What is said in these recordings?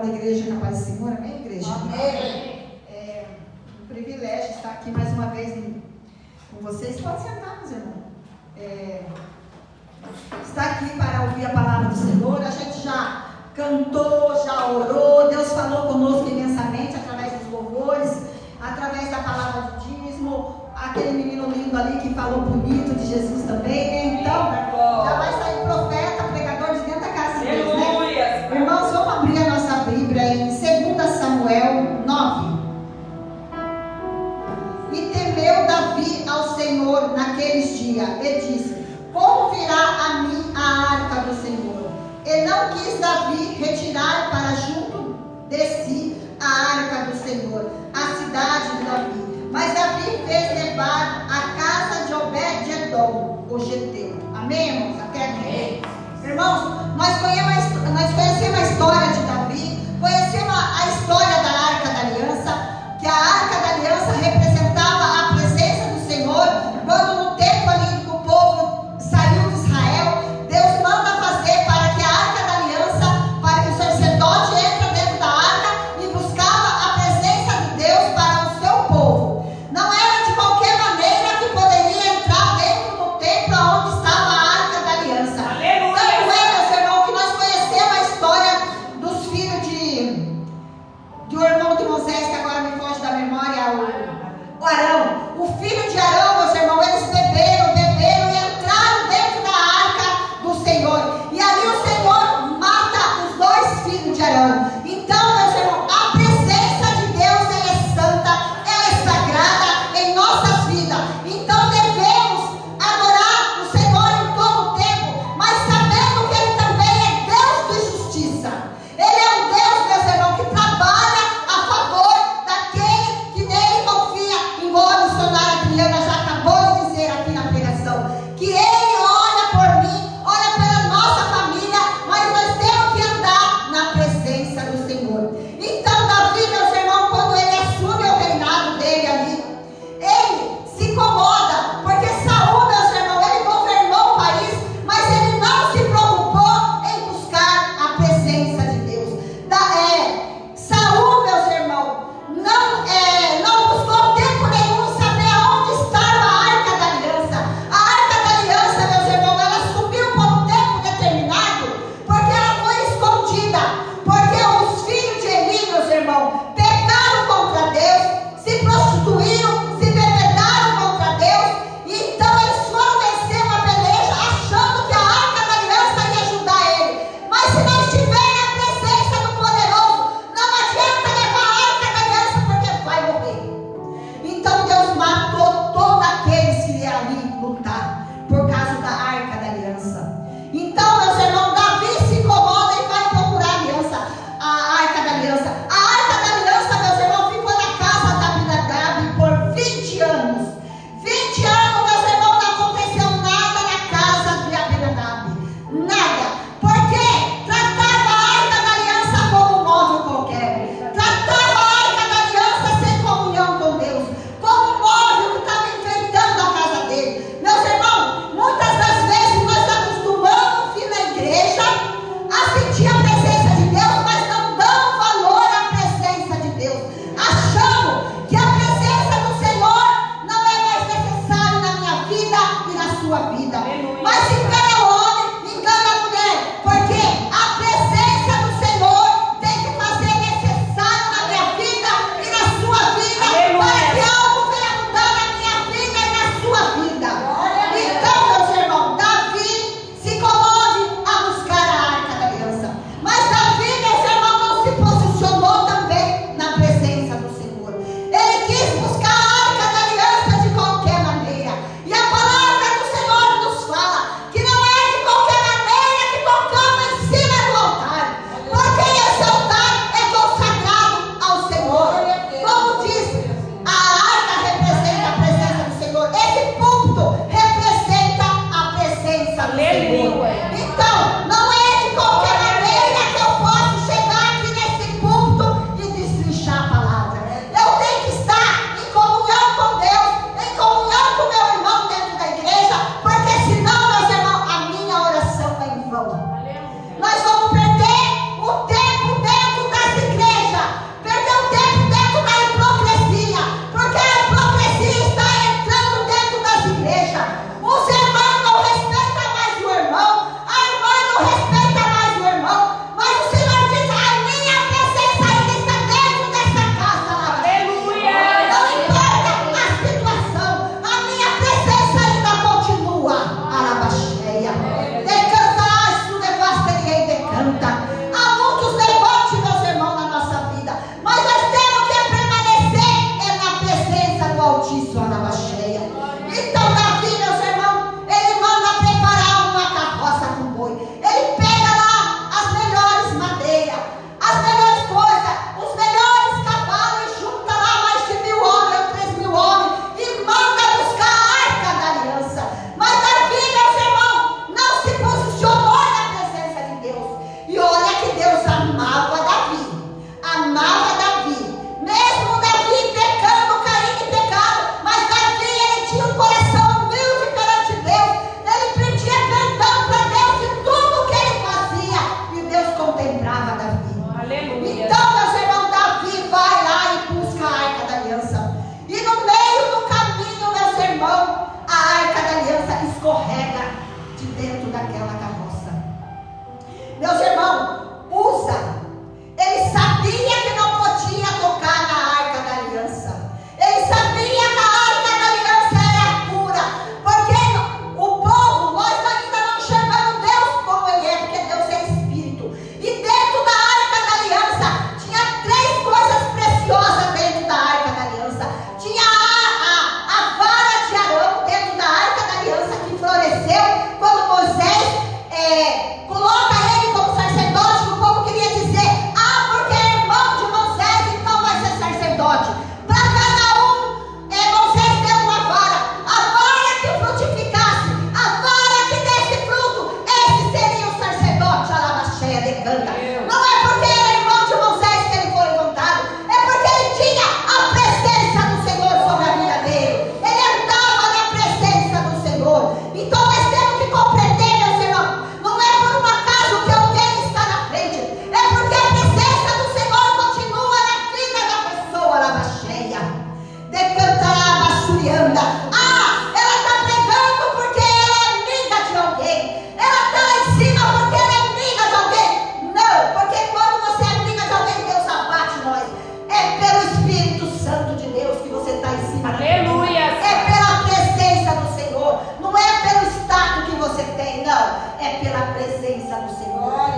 da igreja com a paz do Senhor, amém, igreja? Amém. É um privilégio estar aqui mais uma vez com vocês. Pode sentar, meus irmãos. Estar aqui para ouvir a palavra do Senhor. A gente já cantou, já orou. Deus falou conosco imensamente através dos louvores, através da palavra do dízimo. Aquele menino lindo ali que falou bonito de Jesus também, né? Então, já vai sair profeta, pregador de dentro da casa de Deus, né? Irmãos, vamos abrir a nossa Bíblia em 2 Samuel 9. E temeu Davi ao Senhor naqueles dias, e disse: como virá a mim a arca do Senhor? E não quis Davi retirar para junto de si a arca do Senhor, a cidade de Davi. Mas Davi fez levar a casa de Obed-edom, o geteu. Amém, irmãos? Até aqui. Irmãos, nós conhecemos a história de Davi, conhecemos a história da Arca da Aliança, que a Arca da Aliança representava a presença do Senhor. Quando no tempo ali que o povo saiu de Israel, Deus manda fazer para que a Arca da Aliança, para que o sacerdote entre dentro da arca e buscava a presença de Deus para o seu povo. Não era de qualquer maneira que poderia entrar dentro do templo onde estava a Arca da Aliança. Tanto é, meus irmãos, que nós conhecemos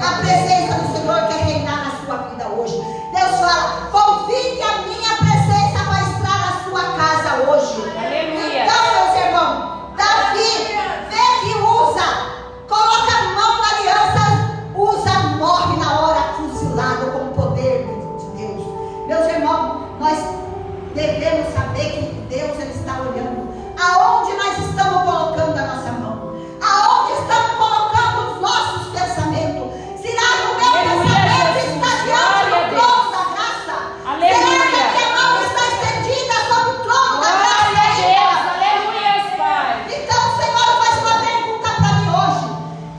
A presença do Senhor quer reinar na sua vida hoje. Deus fala: convide a minha presença para estar na sua casa hoje. Aleluia. Então, meus irmãos, Davi vê que Uza coloca a mão na aliança, Uza morre na hora, fuzilado com o poder de Deus. Meus irmãos, nós devemos saber que Deus ele está olhando aonde nós estamos colocando a nossa mão, aonde estamos colocando os nossos pensamentos. Será que o meu pensamento está diante do trono da graça? Será que a minha mão está estendida sobre o trono da graça ainda? Aleluia, Pai. Então o Senhor faz uma pergunta para mim hoje: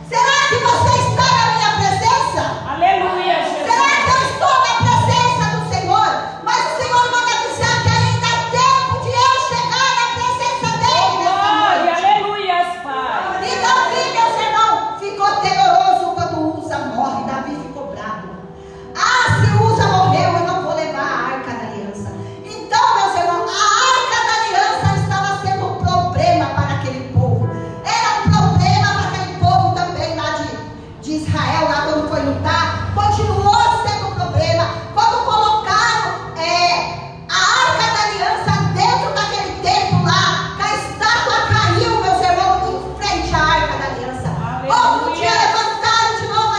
será que você está na minha presença? Aleluia, Jesus. Será que eu estou na presença do Senhor? Mas o Senhor manda avisar que ainda há tempo de eu chegar na presença dele nessa Glória, noite. aleluia, Pai. E Davi, meus irmãos, ficou temoroso quando Uza morre. Davi ficou bravo. Ah, se Uza morreu, eu não vou levar a arca da aliança. Então, meus irmãos, a arca da aliança estava sendo um problema para aquele povo. Era um problema para aquele povo também lá de Israel, lá quando foi lutar. Continuou sendo um problema. Quando colocaram a arca da aliança dentro daquele templo lá, que a estátua caiu, meus irmãos, em frente à arca da aliança. Outro dia levantaram de novo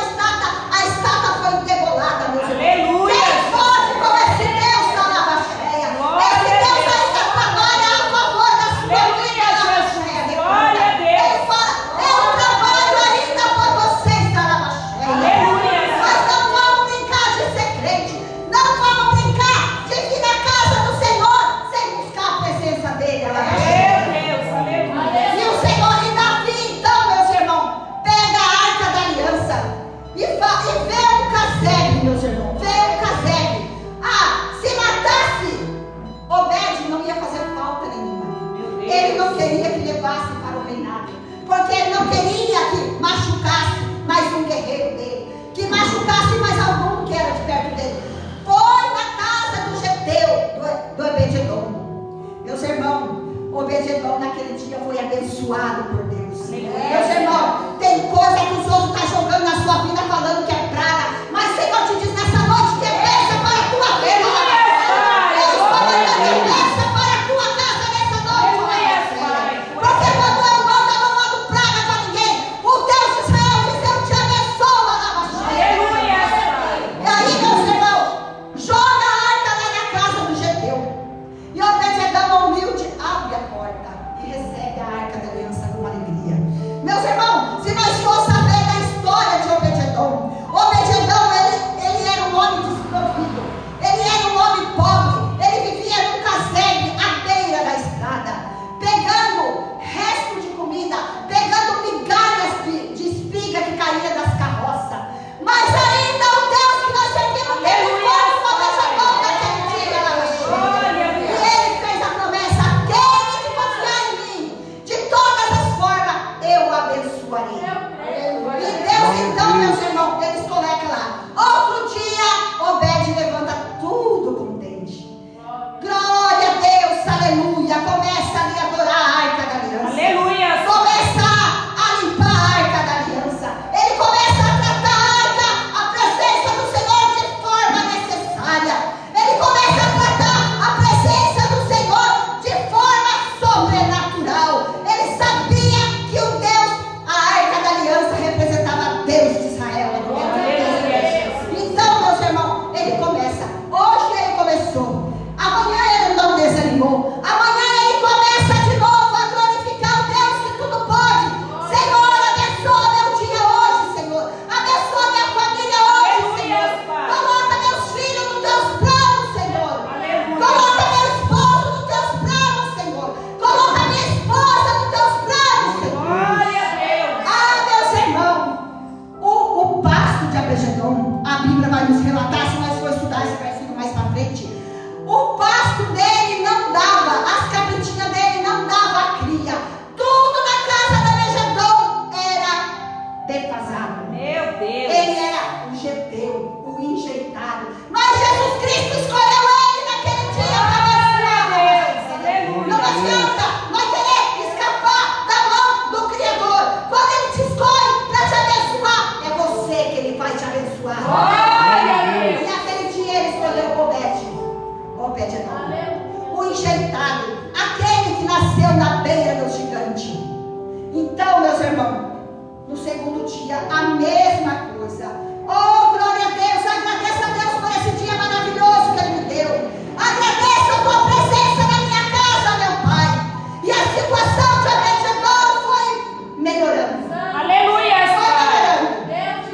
a estátua foi degolada, meus irmãos. Aleluia. Quem pode com esse Deus da lava cheia? Esse Deus ainda trabalha a favor da sua vida, lava cheia. Glória a Deus. Ele fala: eu trabalho ainda por vocês da lava cheia. Aleluia. Nós não vamos brincar de ser crente, não vamos brincar de vir na casa do Senhor sem buscar a presença dele. Meu Deus, aleluia. E o Senhor e Davi, então, meus irmãos, pega a arca da aliança e vê um casebre, meus irmãos, vê um casebre. Ah, se matasse Obed, não ia fazer falta nenhuma. Meu Deus. Ele não queria que levasse para o reinado, porque ele não queria que machucasse mais um guerreiro dele, que machucasse mais algum que era de perto dele. Foi na casa do Geteu, do Obed-edom. Meus irmãos, Obed-edom naquele dia foi abençoado por Deus. Meus irmãos, tem coisa que os outros estão jogando na sua vida falando que é praga, mas o Senhor te diz nessa noite que é bênção para a tua vida. Eu estou mandando bênção para a tua casa nessa noite. Porque quando eu mando, eu não mando praga para ninguém. O Deus de Israel diz: eu te abençoo, lava cheia. Aleluia, E aí, meus irmãos, joga a arca lá na casa do Geteu. E Obed-edom humilde abre a porta e recebe a arca da aliança com alegria. Meus irmãos, se nós for saber da história de Obed-edom, ele era um homem desprovido, ele era um homem pobre, ele vivia num casebre à beira da estrada, pegando resto de comida, pegando migalhas de espiga que caía das carroças. Mas ainda o Deus que nós servimos teve força com Obed-edom naquele dia lá na cheia. E ele fez a promessa: aquele que confiar em mim, de todas as formas, eu o abençoarei. E Deus, então, meus irmãos, eles colocam lá. Outro dia, Obed levanta tudo contente. Glória a Deus, aleluia. Começa ali a adorar a arca da aliança. aleluia. Começa a limpar a arca da aliança. Ele começa a tratar a presença do Senhor de forma necessária. Ele começa a tratar a presença do Senhor de forma sobrenatural. Ele sabia que o Deus, a arca da aliança representava Deus de Israel. Então, meus irmãos, ele começa. Hoje ele começou. Amanhã ele não desanimou. Amanhã ele começa de novo a glorificar o Deus que tudo pode. Senhor, abençoa meu dia hoje, Senhor. Abençoa minha família hoje, Senhor. Coloca meus filhos nos teus planos, Senhor. Coloca meu esposo nos teus planos, Senhor. Coloca minha esposa nos teus planos, Senhor. Glória a Deus. Ah, meus irmãos, o pasto de Obed-edom, a Bíblia vai nos relatar, se nós for estudar esse versículo mais para frente, o pasto dele não dava, as cabritinhas dele não dava cria, tudo na casa de Obed-edom era defasado. Meu Deus. Ele era o Geteu, o enjeitado, mas Jesus Cristo escolheu ele naquele dia para abençoar. Não adianta nós querer escapar da mão do Criador. Quando ele te escolhe para te abençoar, é você que ele faz abençoar. Glória a Deus. E aquele dia ele escolheu Obed-Edom, o enjeitado, aquele que nasceu na beira do gigante. Então, meus irmãos, no segundo dia, a mesma coisa. Oh, glória a Deus, agradeço a Deus por esse dia maravilhoso que Ele me deu. Agradeço a tua presença na minha casa, meu Pai. E a situação de Obed-Edom foi melhorando. Aleluia. Foi melhorando.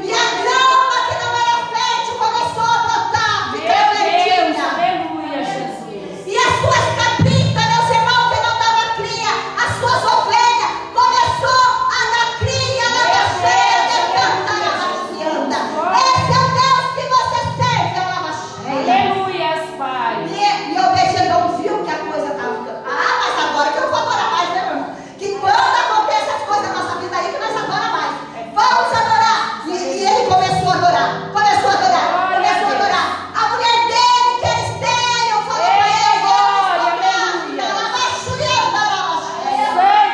E a grama que não era fértil começou a brotar, Meu ficar Deus. verdinha. Aleluia, Jesus. E as suas cabritas, meus irmãos, que não davam cria, as suas ovelhas, começou a dar cria na baixeira, de cantar na bacianda. Esse é o Deus que você serve, a lava cheia. Aleluia, Pai. E Obed-Edom viu que a coisa estava ficando. Mas agora que eu vou adorar mais, né, meu irmão? Que quando acontece as coisas na nossa vida aí, que nós adoramos mais. Vamos adorar. E ele começou a adorar. Começou a adorar. Começou a adorar. A mulher dele, que era estéril, falou para ele: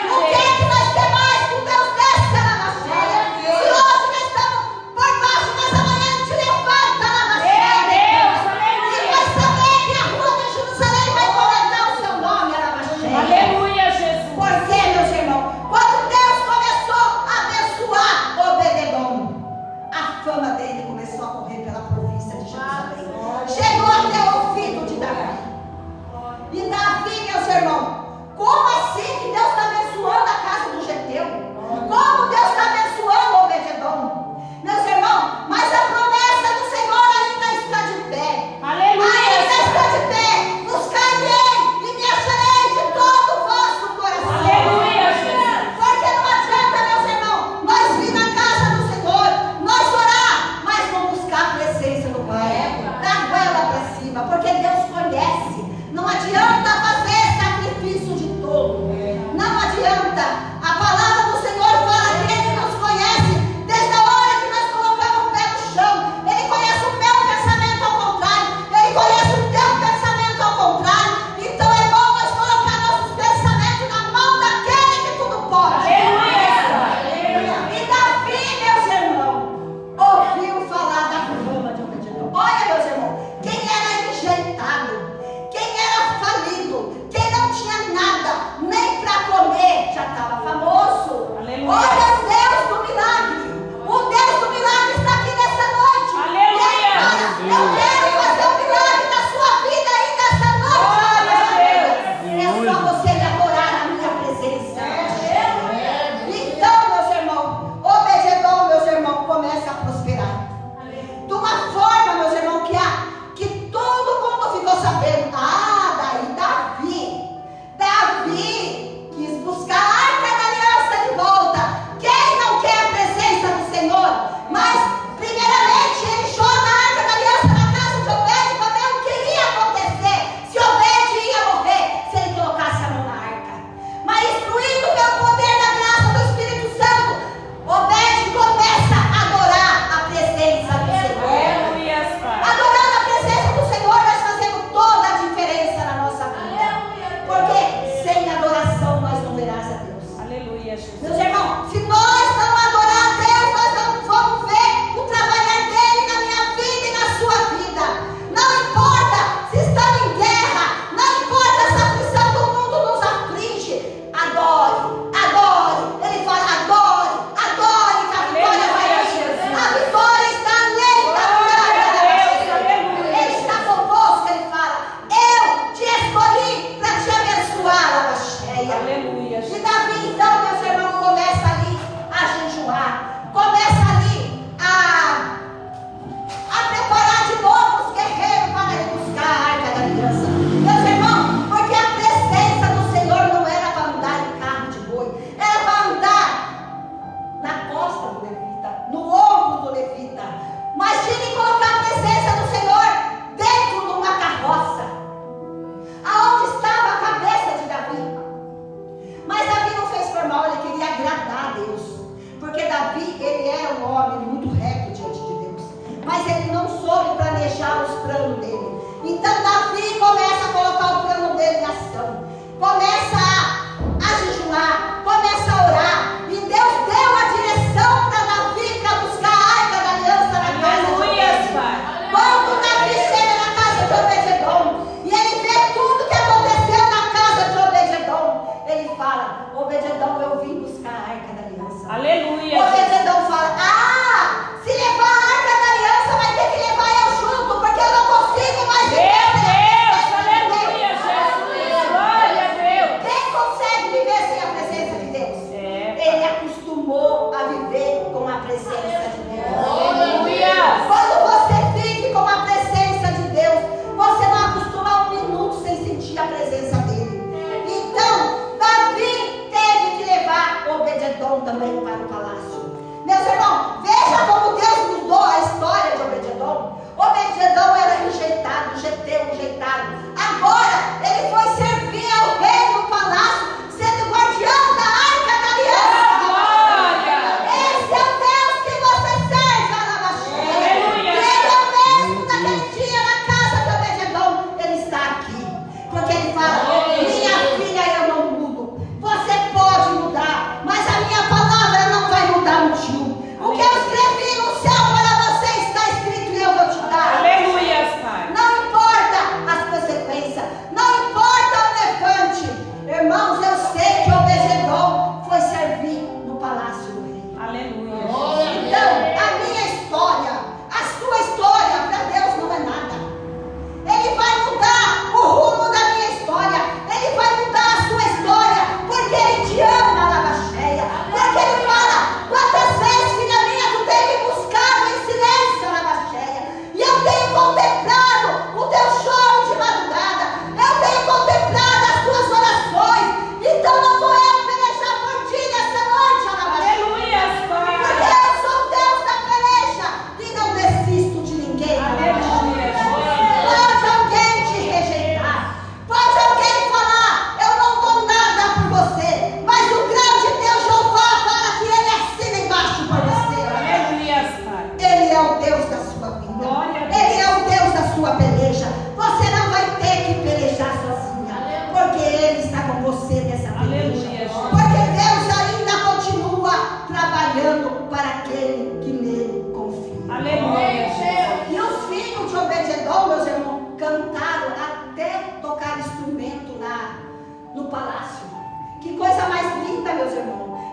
o que é que nós temos mais com Deus desse, lava cheia? Se hoje nós estamos por baixo, mas amanhã a gente levanta, lava cheia. E vai saber que a rua de Jerusalém vai comentar o seu nome, lava cheia. Aleluia, Jesus. Porque, meus irmãos, quando Deus começou a abençoar Obed-Edom, a fama dele começou a correr pela província de Jerusalém. Chegou até o ouvido de Davi. E Davi, meus irmãos, como assim que Deus está abençoando a casa do Geteu? Como Deus está abençoando Obed-Edom? Meus irmãos, mas a promessa do Senhor ainda está de pé. Ainda Aleluia. está de pé. Buscar-me-ei e me acharei de todo o vosso coração. Aleluia, Jesus. Porque não adianta, meus irmãos, nós vir na casa do Senhor, nós orar, mas não buscar a presença do Pai. Da goela para cima, porque Deus conhece. Não adianta fazer sacrifício de todo. Não adianta. A palavra do Senhor fala que Ele nos conhece desde a hora que nós colocamos o pé no chão. Ele conhece o meu pensamento ao contrário. Ele conhece o teu pensamento ao contrário. Então é bom nós colocar nossos pensamentos na mão daquele que tudo pode. E Davi, meus irmãos, ouviu falar da fama de Obed-Edom. Olha, meus irmãos, quem era enjeitado, quem era falido, quem não tinha nada, nem para comer, já estava famoso. Aleluia. Olha o Deus do milagre. O Deus do milagre está aqui nessa noite. Aleluia. E ele fala: eu quero fazer um milagre na sua vida aí nessa Glória a noite. É só você me adorar na minha presença. Então, meus irmãos, Obed-Edom, meus irmãos, começa a prosperar. De uma forma, meus irmãos, que todo mundo ficou sabendo. Daí Davi quis buscar a arca da aliança de volta. Quem não quer a presença do Senhor? Mas, primeiramente, ele joga a arca da aliança na casa de Obed para ver o que iria acontecer. Se Obed ia morrer, se ele colocasse a mão na arca. Mas, instruído pelo poder da graça do Espírito Santo, Obed começa a adorar a presença do Senhor. Aleluia, Pai. Adorando a presença do Senhor, nós fazemos toda a diferença na nossa vida. Porque sem adoração nós não verás a Deus. Aleluia, Jesus. Meus irmãos, se nós não adorar a Deus, nós não vamos ver o trabalhar dele na minha vida e na sua vida. Não importa se estamos em guerra, não importa se a aflição do mundo nos aflige. Adore, adore. Ele fala: adore, adore, que a vitória vai vir. A vitória está além da muralha. Ele está convosco, ele fala: eu te escolhi para te abençoar, lava cheia. Aleluia, E Jesus. Davi, então, meus irmãos, começa ali a jejuar, começa ali a preparar de novo os guerreiros para ir buscar a arca da aliança. Meus irmãos, porque a presença do Senhor não era para andar em carro de boi, era para andar na costa do levita, no ombro do levita. Imagine colocar a presença do Senhor dentro de uma carroça, aonde estava a cabeça de Davi. Mas Davi não fez por mal, ele queria agradar a Deus. Porque Davi, ele era um homem muito reto diante de Deus. Mas ele não soube planejar os planos dele. Então Davi começa a colocar o plano dele em ação. Começa a jejuar, começa a orar. E Deus deu a direção para Davi para buscar a arca da aliança na casa de Obed.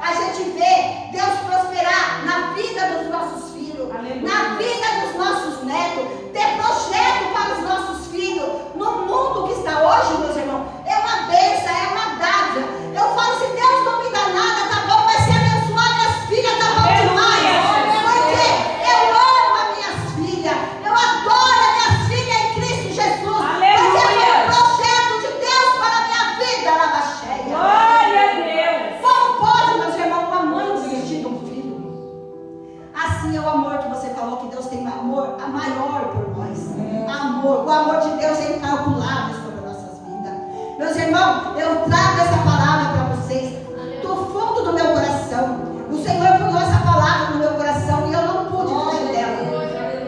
a gente vê Deus prosperar na vida dos nossos filhos, Aleluia. na vida dos nossos netos, ter projeto para os nossos filhos, no mundo que está hoje, meus irmãos, é uma bênção, é uma dádiva. Eu falo, se Deus não me dá nada, tá bom, mas se abençoar minhas filhas, tá bom demais. Porque eu amo as minhas filhas, eu adoro as minhas filhas em Cristo Jesus. Porque é um projeto de Deus para a minha vida, lava cheia. Glória a Deus. Como pode, meus irmãos, uma mãe desistir de um filho? Assim é o amor que você falou, que Deus tem amor a maior por nós. Amor, o amor de Deus é incalculável sobre nossas vidas. Meus irmãos, eu trago essa palavra para vocês do fundo do meu coração. O Senhor pulou essa palavra no meu coração e eu não pude fugir dela.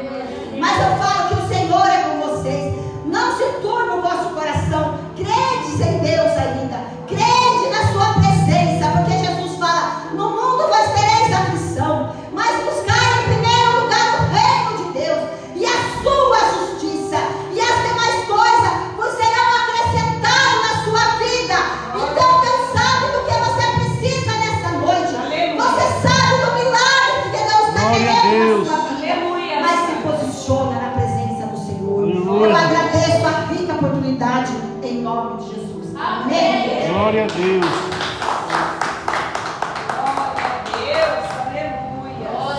Mas eu falo que o Senhor é com vocês. Não se turbe o vosso coração. Crede em Deus ainda. Crede na sua presença. Porque Jesus fala, no mundo vós tereis aflição, mas buscai em primeiro lugar o reino de Deus e a sua justiça, e as demais coisas vos serão acrescentadas na sua vida. Então Deus sabe do que você precisa nessa noite. Aleluia. Você sabe do milagre que Deus está Glória a querendo Deus. na sua vida. Aleluia. Mas se posiciona na presença do Senhor. Aleluia. Eu agradeço a rica oportunidade em nome de Jesus. Amém. Glória a Deus.